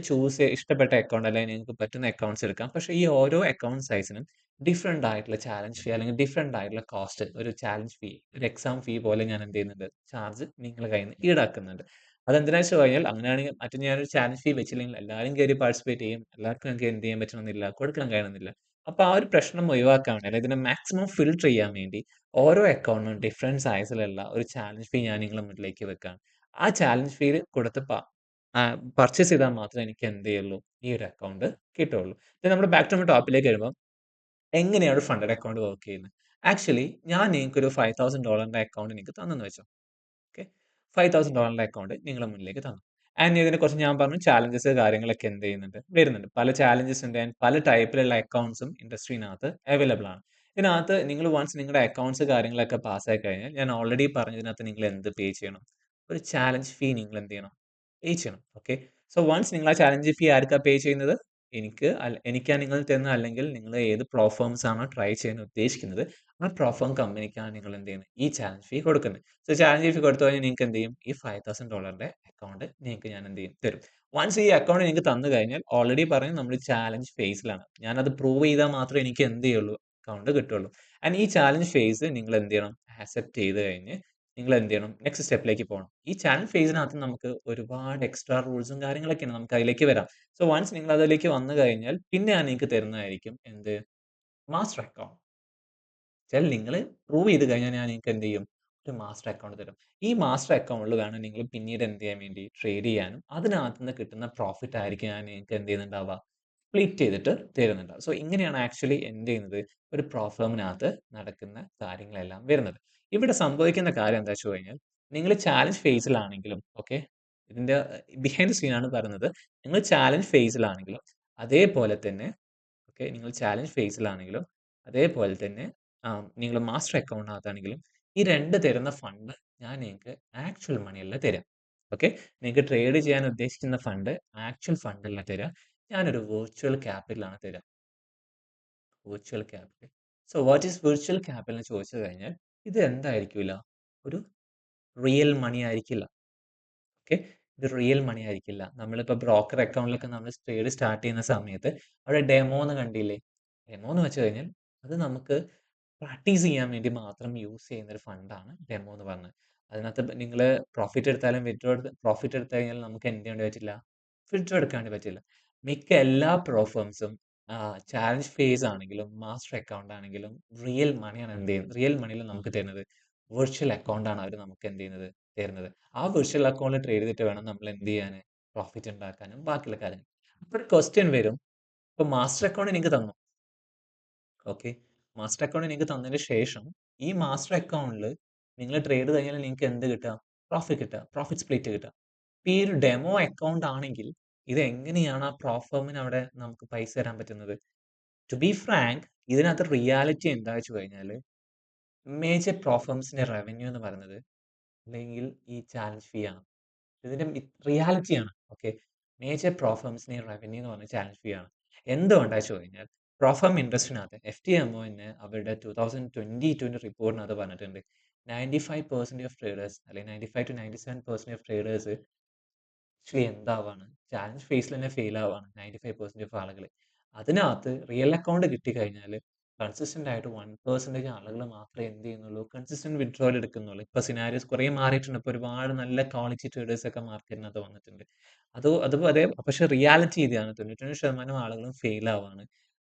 ഇഷ്ടപ്പെട്ട അക്കൗണ്ട് അല്ലെങ്കിൽ നിങ്ങൾക്ക് പറ്റുന്ന അക്കൗണ്ട്സ് എടുക്കാം. പക്ഷേ ഈ ഓരോ അക്കൗണ്ട് സൈസിനും ഡിഫറന്റ് ആയിട്ടുള്ള ചാലഞ്ച് ഫീ അല്ലെങ്കിൽ ഡിഫറന്റ് ആയിട്ടുള്ള കോസ്റ്റ്, ഒരു ചാലഞ്ച് ഫീ, ഒരു എക്സാം ഫീ പോലെ ഞാൻ എന്ത് ചെയ്യുന്നുണ്ട്? ചാർജ് നിങ്ങളുടെ കയ്യിൽ നിന്ന് ഈടാക്കുന്നുണ്ട്. അതെന്തിനാ വെച്ച് കഴിഞ്ഞാൽ അങ്ങനെയാണെങ്കിൽ മറ്റേ ഞാനൊരു ചാലഞ്ച് ഫീ വെച്ചില്ലെങ്കിൽ എല്ലാരും കേറി പാർട്ടിസിപ്പേറ്റ് ചെയ്യും. എല്ലാവർക്കും എനിക്ക് എന്ത് ചെയ്യാൻ പറ്റണമെന്നില്ല, കൊടുക്കാൻ കഴിയണമെന്നില്ല. അപ്പൊ ആ ഒരു പ്രശ്നം ഒഴിവാക്കാൻ വേണ്ടി, അല്ലെങ്കിൽ ഇതിനെ മാക്സിമം ഫിൽട്ടർ ചെയ്യാൻ വേണ്ടി ഓരോ അക്കൗണ്ടിനും ഡിഫറന്റ് സൈസിലുള്ള ഒരു ചാലഞ്ച് ഫീ ഞാൻ നിങ്ങളുടെ മുന്നിലേക്ക് വെക്കാണ്. ആ ചാലഞ്ച് ഫീ കൊടുത്ത് പർച്ചേസ് ചെയ്താൽ മാത്രമേ എനിക്ക് എന്ത് ചെയ്യുള്ളൂ, ഈ ഒരു അക്കൗണ്ട് കിട്ടുള്ളൂ. പിന്നെ നമ്മുടെ ബാക്ക് ടു ടോപ്പിലേക്ക് വരുമ്പോൾ എങ്ങനെയാണ് ഒരു ഫണ്ടഡ് അക്കൗണ്ട് വർക്ക് ചെയ്യുന്നത്? ആക്ച്വലി ഞാൻ നിങ്ങൾക്കൊരു $5,000 അക്കൗണ്ട് നിങ്ങൾക്ക് തന്നെന്ന് വെച്ചോ. ഓക്കെ. $5,000 അക്കൗണ്ട് നിങ്ങളുടെ മുന്നിലേക്ക് തന്നു. ആൻഡ് ഇതിനെക്കുറിച്ച് ഞാൻ പറഞ്ഞു ചാലഞ്ചസ് കാര്യങ്ങളൊക്കെ എന്ത് ചെയ്യുന്നുണ്ട്, വരുന്നുണ്ട്. പല ചാലഞ്ചസ് ഉണ്ട് ആൻഡ് പല ടൈപ്പിലുള്ള അക്കൗണ്ട്സും ഇൻഡസ്ട്രിനകത്ത് അവൈലബിൾ ആണ്. ഇതിനകത്ത് നിങ്ങൾ വൺസ് നിങ്ങളുടെ അക്കൗണ്ട്സ് കാര്യങ്ങളൊക്കെ പാസ്സായി കഴിഞ്ഞാൽ ഞാൻ ഓൾറെഡി പറഞ്ഞതിനകത്ത് നിങ്ങൾ എന്ത് പേ ചെയ്യണം? ഒരു ചാലഞ്ച് ഫീ നിങ്ങൾ എന്ത് ചെയ്യണം? പേ ചെയ്യണം. ഓക്കെ. സോ വൺസ് നിങ്ങൾ ആ ചാലഞ്ച് ഫീ ആർക്കാ പേ ചെയ്യുന്നത്? എനിക്കാ നിങ്ങൾ തരുന്നത്, അല്ലെങ്കിൽ നിങ്ങൾ ഏത് പ്ലാറ്റ്ഫോംസ് ആണോ ട്രൈ ചെയ്യാൻ ഉദ്ദേശിക്കുന്നത്, ആ പ്ലാറ്റ്ഫോം കമ്പനിക്കാണ് നിങ്ങൾ എന്ത് ചെയ്യുന്നത്? ഈ ചാലഞ്ച് ഫീ കൊടുക്കുന്നത്. സോ ചാലഞ്ച് ഫീ കൊടുത്തു കഴിഞ്ഞാൽ നിങ്ങൾക്ക് എന്ത് ചെയ്യും? ഈ $5,000 അക്കൗണ്ട് നിങ്ങൾക്ക് ഞാൻ എന്ത് ചെയ്യും? തരും. വൺസ് ഈ അക്കൗണ്ട് നിങ്ങൾക്ക് തന്നു കഴിഞ്ഞാൽ ഓൾറെഡി പറഞ്ഞു നമ്മൾ ചാലഞ്ച് ഫേസിലാണ്. ഞാനത് പ്രൂവ് ചെയ്താൽ മാത്രമേ എനിക്ക് എന്ത് ചെയ്യുള്ളൂ? അക്കൗണ്ട് കിട്ടുള്ളൂ. ആൻഡ് ഈ ചാലഞ്ച് ഫേസ് നിങ്ങൾ എന്ത് ചെയ്യണം? ആക്സെപ്റ്റ് ചെയ്ത് കഴിഞ്ഞ് നിങ്ങൾ എന്ത് ചെയ്യണം? നെക്സ്റ്റ് സ്റ്റെപ്പിലേക്ക് പോകണം. ഈ ചാലഞ്ച് ഫേസിനകത്ത് നമുക്ക് ഒരുപാട് എക്സ്ട്രാ റൂൾസും കാര്യങ്ങളൊക്കെയാണ്. നമുക്ക് അതിലേക്ക് വരാം. സോ വൺസ് നിങ്ങൾ അതിലേക്ക് വന്നു കഴിഞ്ഞാൽ പിന്നെ ഞാൻ നിങ്ങൾക്ക് തരുന്നതായിരിക്കും എന്ത്? Master account. വെച്ചാൽ നിങ്ങൾ പ്രൂവ് ചെയ്ത് കഴിഞ്ഞാൽ ഞാൻ നിങ്ങൾക്ക് എന്ത് ചെയ്യും? ഒരു മാസ്റ്റർ അക്കൗണ്ട് തരും. ഈ മാസ്റ്റർ അക്കൗണ്ടിൽ വേണം നിങ്ങൾ പിന്നീട് എന്ത് ചെയ്യാൻ വേണ്ടി? ട്രേഡ് ചെയ്യാനും അതിനകത്ത് നിന്ന് കിട്ടുന്ന പ്രോഫിറ്റ് ആയിരിക്കും ഞാൻ നിങ്ങൾക്ക് എന്ത് ചെയ്യുന്നുണ്ടാവുക? സ്പ്ലിറ്റ് ചെയ്തിട്ട് തരുന്നുണ്ടാവും. സോ ഇങ്ങനെയാണ് ആക്ച്വലി എന്ത് ചെയ്യുന്നത്? ഒരു പ്ലാറ്റ്ഫോമിനകത്ത് നടക്കുന്ന കാര്യങ്ങളെല്ലാം വരുന്നത്. ഇവിടെ സംഭവിക്കുന്ന കാര്യം എന്താ വെച്ച് കഴിഞ്ഞാൽ നിങ്ങൾ ചാലഞ്ച് ഫേസിലാണെങ്കിലും ഓക്കെ, ഇതിന്റെ ബിഹൈൻഡ് സീൻ ആണ് പറയുന്നത്. നിങ്ങൾ ചാലഞ്ച് ഫേസിലാണെങ്കിലും അതേപോലെ തന്നെ ഓക്കെ, നിങ്ങൾ ചാലഞ്ച് ഫേസിലാണെങ്കിലും അതേപോലെ തന്നെ നിങ്ങൾ മാസ്റ്റർ അക്കൗണ്ടിനകത്താണെങ്കിലും ഈ 2 തരുന്ന ഫണ്ട് ഞാൻ നിങ്ങൾക്ക് ആക്ച്വൽ മണിയല്ല തരാം. ഓക്കെ. നിങ്ങൾക്ക് ട്രേഡ് ചെയ്യാൻ ഉദ്ദേശിക്കുന്ന ഫണ്ട് ആക്ച്വൽ ഫണ്ട് അല്ല തരാ. ഞാനൊരു വെർച്വൽ ക്യാപിറ്റലാണ് തരാ. Virtual capital. So what is virtual capital എന്ന് ചോദിച്ചു കഴിഞ്ഞാൽ ഇത് എന്തായിരിക്കില്ല? ഒരു റിയൽ മണി ആയിരിക്കില്ല. ഓക്കെ. ഇത് റിയൽ മണി ആയിരിക്കില്ല. നമ്മളിപ്പോ ബ്രോക്കർ അക്കൗണ്ടിലൊക്കെ നമ്മൾ ട്രേഡ് സ്റ്റാർട്ട് ചെയ്യുന്ന സമയത്ത് അവിടെ ഡെമോ എന്ന് കണ്ടില്ലേ? ഡെമോ എന്ന് വെച്ച് കഴിഞ്ഞാൽ അത് നമുക്ക് പ്രാക്ടീസ് ചെയ്യാൻ വേണ്ടി മാത്രം യൂസ് ചെയ്യുന്ന ഒരു ഫണ്ടാണ് ഡെമോ എന്ന് പറഞ്ഞത്. അതിനകത്ത് നിങ്ങൾ പ്രോഫിറ്റ് എടുത്താലും പ്രോഫിറ്റ് എടുത്തു കഴിഞ്ഞാൽ നമുക്ക് എന്ത് ചെയ്യാൻ പറ്റില്ല? വിത്ഡ്രോ എടുക്കാൻ പറ്റില്ല. മിക്ക എല്ലാ ഫേംസും ചാലഞ്ച് ഫേസ് ആണെങ്കിലും മാസ്റ്റർ അക്കൗണ്ട് ആണെങ്കിലും റിയൽ മണിയാണ് എന്ത് ചെയ്യുന്നത്? റിയൽ മണിയിൽ നമുക്ക് തരുന്നത് വെർച്വൽ അക്കൗണ്ട് ആണ് അവർ നമുക്ക് എന്ത് ചെയ്യുന്നത്? തരുന്നത്. ആ വെർച്വൽ അക്കൗണ്ടിൽ ട്രേഡ് ചെയ്തിട്ട് വേണം നമ്മൾ എന്ത് ചെയ്യാൻ? പ്രോഫിറ്റ് ഉണ്ടാക്കാനും ബാക്കിയുള്ള കാര്യങ്ങൾ. അപ്പോൾ ഒരു ക്വസ്റ്റ്യൻ വരും. ഇപ്പൊ മാസ്റ്റർ അക്കൗണ്ട് നിങ്ങൾക്ക് തന്നു. ഓക്കെ. മാസ്റ്റർ അക്കൗണ്ട് നിങ്ങൾക്ക് തന്നതിന് ശേഷം ഈ മാസ്റ്റർ അക്കൗണ്ടിൽ നിങ്ങൾ ട്രേഡ് കഴിഞ്ഞാൽ നിങ്ങൾക്ക് എന്ത് കിട്ടുക? പ്രോഫിറ്റ് കിട്ടുക. പ്രോഫിറ്റ് സ്പ്ലിറ്റ് കിട്ടുക. ഇപ്പൊ ഈ ഒരു ഡെമോ അക്കൗണ്ട് ആണെങ്കിൽ ഇത് എങ്ങനെയാണ് ആ പ്ലാറ്റ്ഫോമിന് അവിടെ നമുക്ക് പൈസ തരാൻ പറ്റുന്നത്? ടു ബി ഫ്രാങ്ക് ഇതിനകത്ത് റിയാലിറ്റി എന്താ വെച്ച് കഴിഞ്ഞാല് മേജർ പ്ലാറ്റ്ഫോംസിന്റെ റവന്യൂ എന്ന് പറയുന്നത് അല്ലെങ്കിൽ ഈ ചാലഞ്ച് ഫീ ആണ്. ഇതിന്റെ റിയാലിറ്റിയാണ്. ഓക്കെ. മേജർ പ്രോഫേംസിന് റവന്യൂ എന്ന് പറഞ്ഞ ചാലഞ്ച് ഫീ ആണ്. എന്തുകൊണ്ടാ വെച്ച് കഴിഞ്ഞാൽ പ്രോഫേം ഇൻഡസ്ട്രിനകത്ത് FTMOന് അവരുടെ 2022 റിപ്പോർട്ടിനകത്ത് പറഞ്ഞിട്ടുണ്ട്. 95% ഓഫ് ട്രേഡേഴ്സ് അല്ലെങ്കിൽ 95% to 97% ഓഫ് ട്രേഡേഴ്സ് ആക്ച്വലി എന്താവാണ്? ചാലഞ്ച് ഫേസിൽ തന്നെ ഫെയിൽ ആവാണ് 95% ഓഫ് ആളുകൾ. അതിനകത്ത് റിയൽ അക്കൗണ്ട് കിട്ടിക്കഴിഞ്ഞാൽ കൺസിസ്റ്റന്റ് ആയിട്ട് 1% ആളുകൾ മാത്രമേ എന്ത് ചെയ്യുന്നുള്ളൂ? കൺസിസ്റ്റന്റ് വിത്ഡ്രോവൽ എടുക്കുന്നുള്ളൂ. ഇപ്പൊ സിനാരിയോസ് കുറെ മാറിയിട്ടുണ്ട്. ഇപ്പൊ ഒരുപാട് നല്ല ക്വാളിറ്റി ട്രേഡേഴ്സ് ഒക്കെ മാർക്കറ്റിനകത്ത് വന്നിട്ടുണ്ട്. അതുപോലെ പക്ഷെ റിയാലിറ്റി ഇതാണ്. 99% ആളുകളും ഫെയിൽ ആവാണ്.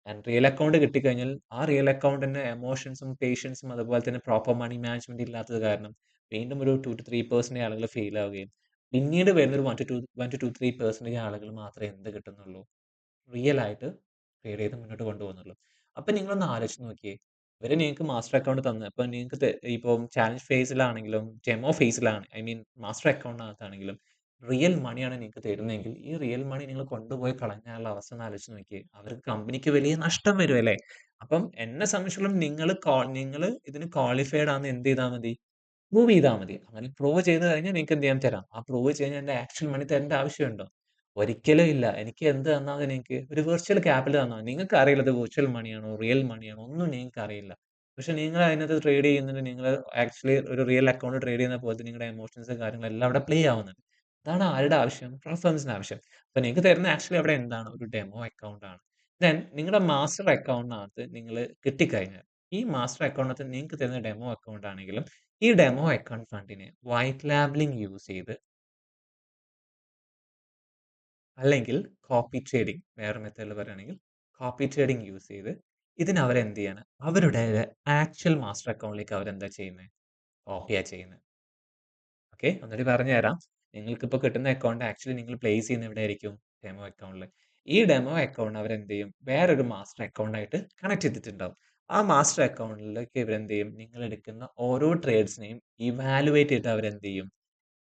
ആൻഡ് റിയൽ അക്കൗണ്ട് കിട്ടിക്കഴിഞ്ഞാൽ ആ റിയൽ അക്കൗണ്ടിന്റെ എമോഷൻസും പേഷ്യൻസും അതുപോലെ തന്നെ പ്രോപ്പർ മണി മാനേജ്മെന്റ് ഇല്ലാത്തത് കാരണം വീണ്ടും ഒരു 2 to 3% ആളുകൾ ഫെയിൽ ആവുകയും പിന്നീട് വരുന്ന ഒരു 1 to 2, 3% ആളുകൾ മാത്രമേ എന്ത് കിട്ടുന്നുള്ളൂ? റിയൽ ആയിട്ട് ട്രേഡ് ചെയ്ത് മുന്നോട്ട് കൊണ്ടുപോകുന്നുള്ളൂ. അപ്പൊ നിങ്ങളൊന്ന് ആലോചിച്ച് നോക്കിയേ. ഇവര് നിങ്ങൾക്ക് മാസ്റ്റർ അക്കൗണ്ട് തന്ന് അപ്പൊ നിങ്ങൾക്ക് ഇപ്പം ചാലഞ്ച് ഫേസിലാണെങ്കിലും ഡെമോ ഫേസിലാണ് ഐ മീൻ മാസ്റ്റർ അക്കൗണ്ടിനകത്താണെങ്കിലും റിയൽ മണിയാണ് നിങ്ങൾക്ക് തരുന്നതെങ്കിൽ ഈ റിയൽ മണി നിങ്ങൾ കൊണ്ടുപോയി കളഞ്ഞാലുള്ള അവസ്ഥ ഒന്ന് ആലോചിച്ച് നോക്കിയേ. അവർക്ക് കമ്പനിക്ക് വലിയ നഷ്ടം വരും അല്ലേ? അപ്പം എന്നെ സംബന്ധിച്ചിടത്തോളം നിങ്ങൾ ഇതിന് ക്വാളിഫൈഡ് ആണെന്ന് എന്ത് ചെയ്താൽ മതി? പ്രൂവ് ചെയ്താൽ മതി. അങ്ങനെ പ്രൂവ് ചെയ്ത് കഴിഞ്ഞാൽ നിങ്ങൾക്ക് എന്ത് ചെയ്യാൻ തരാം. ആ പ്രൂവ് ചെയ്ത് കഴിഞ്ഞാൽ എന്റെ ആക്ച്വൽ മണി തരേണ്ട ആവശ്യമുണ്ടോ? ഒരിക്കലും ഇല്ല. എനിക്ക് എന്ത് തന്നാൽ മതി നിങ്ങൾക്ക്? ഒരു വിർച്വൽ ക്യാപിറ്റൽ തന്നാൽ മതി. നിങ്ങൾക്ക് അറിയില്ല ഇത് വിർച്വൽ മണിയാണോ? റിയൽ മണിയാണോ? ഒന്നും നിങ്ങൾക്ക് അറിയില്ല. പക്ഷെ നിങ്ങൾ അതിനകത്ത് ട്രേഡ് ചെയ്യുന്നുണ്ട്. നിങ്ങൾ ആക്ച്വലി ഒരു റിയൽ അക്കൗണ്ട് ട്രേഡ് ചെയ്യുന്ന പോലത്തെ നിങ്ങളുടെ എമോഷൻസ് കാര്യങ്ങളെല്ലാം അവിടെ പ്ലേ ആവുന്നുണ്ട്. അതാണ് ആരുടെ ആവശ്യം? പ്രിഫറൻസിന്റെ ആവശ്യം. അപ്പൊ നിങ്ങൾക്ക് തരുന്ന ആക്ച്വലി അവിടെ എന്താണ്? ഒരു ഡെമോ അക്കൗണ്ട് ആണ്. ദെൻ നിങ്ങളുടെ മാസ്റ്റർ അക്കൗണ്ടിനകത്ത് നിങ്ങൾ കിട്ടിക്കഴിഞ്ഞാൽ ഈ മാസ്റ്റർ അക്കൗണ്ടിനകത്ത് നിങ്ങൾക്ക് തരുന്ന ഡെമോ അക്കൗണ്ട് ആണെങ്കിലും ഈ demo account ഫണ്ടിനെ white labelling use ചെയ്ത് അല്ലെങ്കിൽ കോപ്പി ട്രേഡിംഗ്. വേറെ മെത്തേഡിൽ പറയുകയാണെങ്കിൽ കോപ്പി ട്രേഡിംഗ് യൂസ് ചെയ്ത് ഇതിന് അവരെന്ത് ചെയ്യാണ്? അവരുടെ ആക്ച്വൽ മാസ്റ്റർ അക്കൗണ്ടിലേക്ക് അവരെന്താ ചെയ്യുന്നത്? കോപ്പിയാ ചെയ്യുന്നത്. ഓക്കെ. ഒന്നുകൂടി പറഞ്ഞുതരാം. നിങ്ങൾക്കിപ്പോൾ കിട്ടുന്ന അക്കൗണ്ട് ആക്ച്വലി നിങ്ങൾ പ്ലേസ് ചെയ്യുന്നത് എവിടെയായിരിക്കും? ഡെമോ അക്കൗണ്ടിൽ. ഈ ഡെമോ അക്കൗണ്ട് അവരെന്ത് ചെയ്യും? വേറൊരു മാസ്റ്റർ അക്കൗണ്ടായിട്ട് കണക്ട് ചെയ്തിട്ടുണ്ടാവും. ആ മാസ്റ്റർ അക്കൗണ്ടിലേക്ക് ഇവരെന്ത് ചെയ്യും? നിങ്ങൾ എടുക്കുന്ന ഓരോ ട്രേഡ്സിനെയും ഇവാലുവേറ്റ് ചെയ്തിട്ട് അവരെന്ത് ചെയ്യും?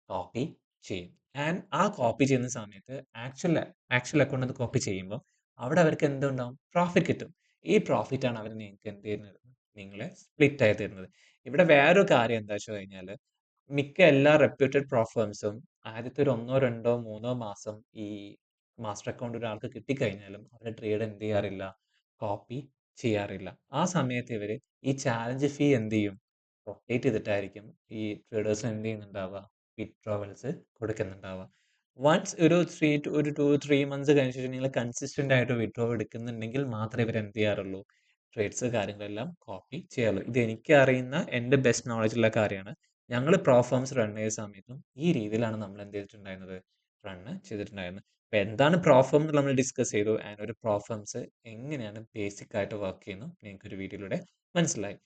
കോപ്പി ചെയ്യും. ആൻഡ് ആ കോപ്പി ചെയ്യുന്ന സമയത്ത് ആക്ച്വൽ ആക്ച്വൽ അക്കൗണ്ടിൽ നിന്ന് കോപ്പി ചെയ്യുമ്പോൾ അവിടെ അവർക്ക് എന്തുണ്ടാവും? പ്രോഫിറ്റ് കിട്ടും. ഈ പ്രോഫിറ്റ് ആണ് അവർ നിങ്ങൾക്ക് എന്ത് ചെയ്യുന്നത്? നിങ്ങളെ സ്പ്ലിറ്റ് ആയി തരുന്നത്. ഇവിടെ വേറൊരു കാര്യം എന്താ വെച്ച് കഴിഞ്ഞാൽ മിക്ക എല്ലാ റെപ്യൂട്ടഡ് ഫേംസും ആദ്യത്തെ ഒരു 1, 2, 3 മാസം ഈ മാസ്റ്റർ അക്കൗണ്ട് ഒരാൾക്ക് കിട്ടിക്കഴിഞ്ഞാലും അവരുടെ ട്രേഡ് എന്ത് ചെയ്യാറില്ല? കോപ്പി ചെയ്യാറില്ല. ആ സമയത്ത് ഇവര് ഈ ചാലഞ്ച് ഫീ എന്ത് ചെയ്യും? റൊട്ടേറ്റ് ചെയ്തിട്ടായിരിക്കും ഈ ട്രേഡേഴ്സിന് എന്ത് ചെയ്യുന്നുണ്ടാവുക? വിത്ഡ്രോവൽസ് കൊടുക്കുന്നുണ്ടാവുക. വൺസ് ഒരു 2, 3 മന്ത്സ് കഴിഞ്ഞ ശേഷം നിങ്ങൾ കൺസിസ്റ്റന്റ് ആയിട്ട് വിത്ഡ്രോ എടുക്കുന്നുണ്ടെങ്കിൽ മാത്രമേ ഇവർ എന്ത് ചെയ്യാറുള്ളൂ? ട്രേഡ്സ് കാര്യങ്ങളെല്ലാം കോപ്പി ചെയ്യാറുള്ളൂ. ഇത് എനിക്ക് അറിയുന്ന എൻ്റെ ബെസ്റ്റ് നോളജ് ഉള്ള കാര്യമാണ്. ഞങ്ങള് ഫേംസ് റൺ ചെയ്ത സമയത്തും ഈ രീതിയിലാണ് നമ്മൾ എന്ത് ചെയ്തിട്ടുണ്ടായിരുന്നത്? റണ്ണ് ചെയ്തിട്ടുണ്ടായിരുന്നത്. അപ്പൊ എന്താണ് ഫേം എന്ന് നമ്മൾ ഡിസ്കസ് ചെയ്തു. ആൻഡ് ഒരു ഫേംസ് എങ്ങനെയാണ് ബേസിക് ആയിട്ട് വർക്ക് ചെയ്യുന്നത് നിങ്ങൾക്കൊരു വീഡിയോയിലൂടെ മനസ്സിലായി.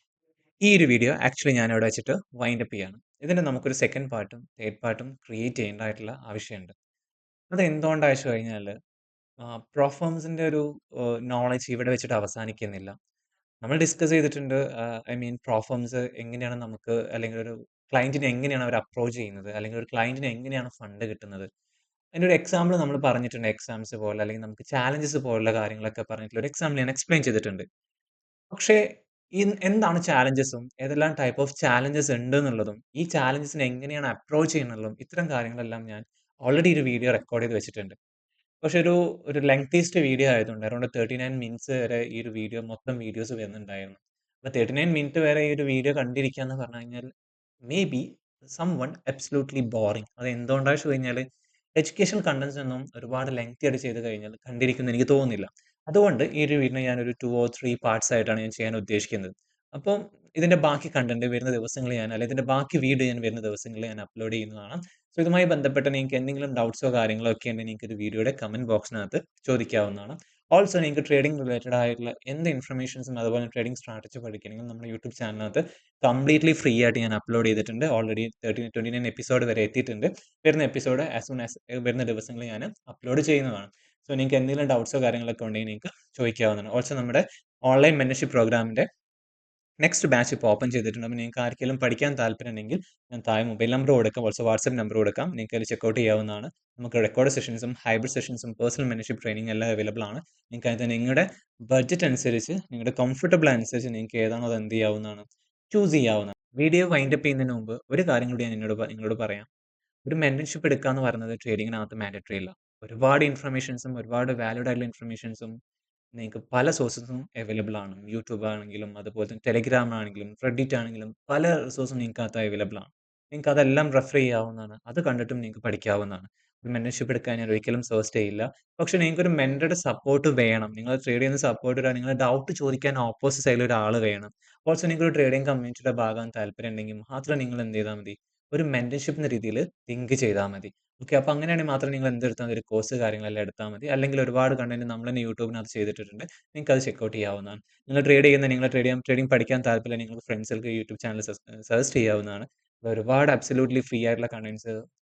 ഈ ഒരു വീഡിയോ ആക്ച്വലി ഞാൻ ഇവിടെ വെച്ചിട്ട് വൈൻഡ് അപ്പ് ചെയ്യാണ്. ഇതിന് നമുക്കൊരു സെക്കൻഡ് പാർട്ടും തേർഡ് പാർട്ടും ക്രിയേറ്റ് ചെയ്യേണ്ടതായിട്ടുള്ള ആവശ്യമുണ്ട്. അത് എന്തുകൊണ്ടാ വെച്ച് കഴിഞ്ഞാൽ ഫേംസിന്റെ ഒരു നോളജ് ഇവിടെ വെച്ചിട്ട് അവസാനിക്കുന്നില്ല. നമ്മൾ ഡിസ്കസ് ചെയ്തിട്ടുണ്ട്. ഐ മീൻ ഫേംസ് എങ്ങനെയാണ് നമുക്ക് അല്ലെങ്കിൽ ഒരു ക്ലയന്റിനെ എങ്ങനെയാണ് അവർ അപ്രോച്ച് ചെയ്യുന്നത്? അല്ലെങ്കിൽ ഒരു ക്ലയന്റിന് എങ്ങനെയാണ് ഫണ്ട് കിട്ടുന്നത്? അതിന്റെ ഒരു എക്സാമ്പിൾ നമ്മൾ പറഞ്ഞിട്ടുണ്ട്. എക്സാംസ് പോലെ അല്ലെങ്കിൽ നമുക്ക് ചാലഞ്ചസ് പോലുള്ള കാര്യങ്ങളൊക്കെ പറഞ്ഞിട്ടുള്ള ഒരു എക്സാമ്പിൾ ഞാൻ എക്സ്പ്ലെയിൻ ചെയ്തിട്ടുണ്ട്. പക്ഷേ എന്താണ് ചാലഞ്ചസും ഏതെല്ലാം ടൈപ്പ് ഓഫ് ചാലഞ്ചസ് ഉണ്ടെന്നുള്ളതും ഈ ചാലഞ്ചസിനെ എങ്ങനെയാണ് അപ്രോച്ച് ചെയ്യുന്നുള്ളതും ഇത്തരം കാര്യങ്ങളെല്ലാം ഞാൻ ഓൾറെഡി ഒരു വീഡിയോ റെക്കോർഡ് ചെയ്ത് വെച്ചിട്ടുണ്ട്. പക്ഷെ ഒരു ലെങ്തിസ്റ്റ് വീഡിയോ ആയതുകൊണ്ട് അറൗണ്ട് 39 മിനിറ്റ്സ് വരെ ഈ ഒരു വീഡിയോ മൊത്തം വീഡിയോസ് വരുന്നുണ്ടായിരുന്നു. അപ്പൊ 39 മിനിറ്റ് വരെ ഈ ഒരു വീഡിയോ കണ്ടിരിക്കുക എന്ന് പറഞ്ഞു കഴിഞ്ഞാൽ may be someone absolutely boring. അത് എന്തുകൊണ്ടാണെന്ന് വെച്ച് കഴിഞ്ഞാൽ എഡ്യൂക്കേഷണൽ കണ്ടന്റ്സ് ഒന്നും ഒരുപാട് ലെങ്തി ആയിട്ട് ചെയ്ത് കഴിഞ്ഞാൽ കണ്ടിരിക്കുമെന്ന് എനിക്ക് തോന്നുന്നില്ല. അതുകൊണ്ട് ഈ ഒരു വീഡിയോ ഞാനൊരു 2 ഓർ 3 പാർട്സ് ആയിട്ടാണ് ഞാൻ ചെയ്യാൻ ഉദ്ദേശിക്കുന്നത്. അപ്പം ഇതിന്റെ ബാക്കി കണ്ടന്റ് വരുന്ന ദിവസങ്ങളിൽ ഞാൻ അല്ലെങ്കിൽ ഇതിന്റെ ബാക്കി വീഡിയോ ഞാൻ വരുന്ന ദിവസങ്ങളിൽ ഞാൻ അപ്ലോഡ് ചെയ്യുന്നതാണ്. സോ ഇതുമായി ബന്ധപ്പെട്ട് നിങ്ങൾക്ക് എന്തെങ്കിലും ഡൗട്ട്സോ കാര്യങ്ങളോ ഒക്കെ ഉണ്ടെങ്കിൽ നിങ്ങൾക്ക് ഒരു വീഡിയോയുടെ കമന്റ് ബോക്സിനകത്ത് ചോദിക്കാവുന്നതാണ്. ഓൾസോ നിങ്ങൾക്ക് ട്രേഡിംഗ് റിലേറ്റഡ് ആയിട്ടുള്ള എന്ത് ഇൻഫർമേഷൻസും അതുപോലെ ട്രേഡിംഗ് സ്ട്രാറ്റജി പഠിക്കണമെങ്കിൽ നമ്മുടെ യൂട്യൂബ് ചാനലിനകത്ത് കംപ്ലീറ്റ്ലി ഫ്രീ ആയിട്ട് ഞാൻ അപ്ലോഡ് ചെയ്തിട്ടുണ്ട്. ഓൾറെഡി 29 എപ്പിസോഡ് വരെ എത്തിയിട്ടുണ്ട്. വരുന്ന എപ്പിസോഡ് ആസ് സൂൺ ആസ് വരുന്ന ദിവസങ്ങളിൽ ഞാൻ അപ്ലോഡ് ചെയ്യുന്നതാണ്. സോ നിങ്ങൾക്ക് എന്തെങ്കിലും ഡൗട്ട്സോ കാര്യങ്ങളൊക്കെ ഉണ്ടെങ്കിൽ നിങ്ങൾക്ക് ചോദിക്കാവുന്നതാണ്. ഓൾസോ നമ്മുടെ ഓൺലൈൻ മെന്റർഷിപ്പ് പ്രോഗ്രാമിന്റെ നെക്സ്റ്റ് ബാച്ച് ഇപ്പോൾ ഓപ്പൺ ചെയ്തിട്ടുണ്ട്. അപ്പോൾ നിങ്ങൾക്ക് ആർക്കെങ്കിലും പഠിക്കാൻ താല്പര്യമുണ്ടെങ്കിൽ ഞാൻ താഴെ മൊബൈൽ നമ്പർ കൊടുക്കാം. ഓൾസോ വാട്സ്ആപ്പ് നമ്പർ കൊടുക്കാം. നിങ്ങൾക്ക് അതിൽ ചെക്കൗട്ട് ചെയ്യാവുന്നതാണ്. നമുക്ക് റെക്കോർഡ് സെഷൻസും ഹൈബ്രിഡ് സെഷൻസും പേഴ്സണൽ മെന്റർഷിപ്പ് ട്രെയിനിങ് എല്ലാം അവൈലബിൾ ആണ്. നിങ്ങൾക്ക് അതിന് നിങ്ങളുടെ ബഡ്ജറ്റ് അനുസരിച്ച് നിങ്ങളുടെ കംഫർട്ടബിൾ അനുസരിച്ച് നിങ്ങൾക്ക് ഏതാണോ അത് എന്ത് ചെയ്യാവുന്നതാണ്? ചൂസ് ചെയ്യാവുന്നതാണ്. വീഡിയോ വൈൻഡ് അപ്പ് ചെയ്യുന്നതിന് മുമ്പ് ഒരു കാര്യം കൂടി ഞാൻ നിങ്ങളോട് പറയാം. ഒരു മെന്റർഷിപ്പ് എടുക്കുക എന്ന് പറയുന്നത് ട്രേഡിങ്ങിനകത്ത് മാൻഡേറ്ററി അല്ല. ഒരുപാട് ഇൻഫർമേഷൻസും ഒരുപാട് വാലിഡ് ആയിട്ടുള്ള ഇൻഫർമേഷൻസും നിങ്ങൾക്ക് പല സോഴ്സസും അവൈലബിൾ ആണ്. യൂട്യൂബ് ആണെങ്കിലും അതുപോലെ തന്നെ ടെലഗ്രാം ആണെങ്കിലും റെഡിറ്റ് ആണെങ്കിലും പല റിസോഴ്സും നിങ്ങൾക്കകത്ത് അവൈലബിൾ ആണ്. നിങ്ങൾക്ക് അതെല്ലാം റെഫർ ചെയ്യാവുന്നതാണ്. അത് കണ്ടിട്ടും നിങ്ങൾക്ക് പഠിക്കാവുന്നതാണ്. ഒരു മെന്റർഷിപ്പ് എടുക്കാൻ ഞാൻ ഒരിക്കലും സജസ്റ്റ് ചെയ്യില്ല. പക്ഷേ നിങ്ങൾക്കൊരു മെന്ററുടെ സപ്പോർട്ട് വേണം. നിങ്ങൾ ട്രേഡ് ചെയ്യുന്ന സപ്പോർട്ട് തരാൻ നിങ്ങളുടെ ഡൗട്ട് ചോദിക്കാൻ ഓപ്പോസിറ്റ് സൈഡിൽ ഒരാൾ വേണം. ഓൾസോ നിങ്ങൾക്ക് ഒരു ട്രേഡിംഗ് കമ്മ്യൂണിറ്റിയുടെ ഭാഗമാകാൻ താല്പര്യം ഉണ്ടെങ്കിൽ മാത്രം നിങ്ങൾ എന്ത് ചെയ്താൽ മതി? ഒരു മെന്റർഷിപ്പ് എന്ന രീതിയിൽ തിങ്ക് ചെയ്താൽ മതി. ഓക്കെ. അപ്പോൾ അങ്ങനെയാണെങ്കിൽ മാത്രം നിങ്ങൾ എന്തെടുത്താൽ മതി? ഒരു കോഴ്സ് കാര്യങ്ങളെല്ലാം എടുത്താൽ മതി. അല്ലെങ്കിൽ ഒരുപാട് കണ്ടന്റ് നമ്മൾ തന്നെ യൂട്യൂബിനകത്ത് ചെയ്തിട്ടിട്ടുണ്ട്. നിങ്ങൾക്ക് അത് ചെക്കൗട്ട് ചെയ്യാവുന്നതാണ്. നിങ്ങൾ ട്രേഡിംഗ് പഠിക്കാൻ താല്പര്യം നിങ്ങൾക്ക് ഫ്രണ്ട്സുകൾക്ക് യൂട്യൂബ് ചാനൽ സജസ്റ്റ് ചെയ്യാവുന്നതാണ്. ഒരുപാട് അബ്സല്യൂട്ട്ലി ഫ്രീ ആയിട്ടുള്ള contents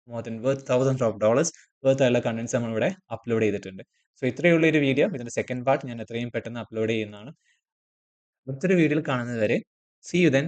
more than worth thousands of dollars worth ആയിട്ടുള്ള കണ്ടന്റ്സ് നമ്മളിവിടെ അപ്ലോഡ് ചെയ്തിട്ടുണ്ട്. സോ ഇത്രയേ ഉള്ളൂ ഒരു വീഡിയോ. ഇതിന്റെ സെക്കൻഡ് പാർട്ട് ഞാൻ എത്രയും പെട്ടെന്ന് അപ്ലോഡ് ചെയ്യുന്നതാണ്. മറ്റൊരു വീഡിയോയിൽ കാണുന്നത് വരെ സീ യു ദെൻ.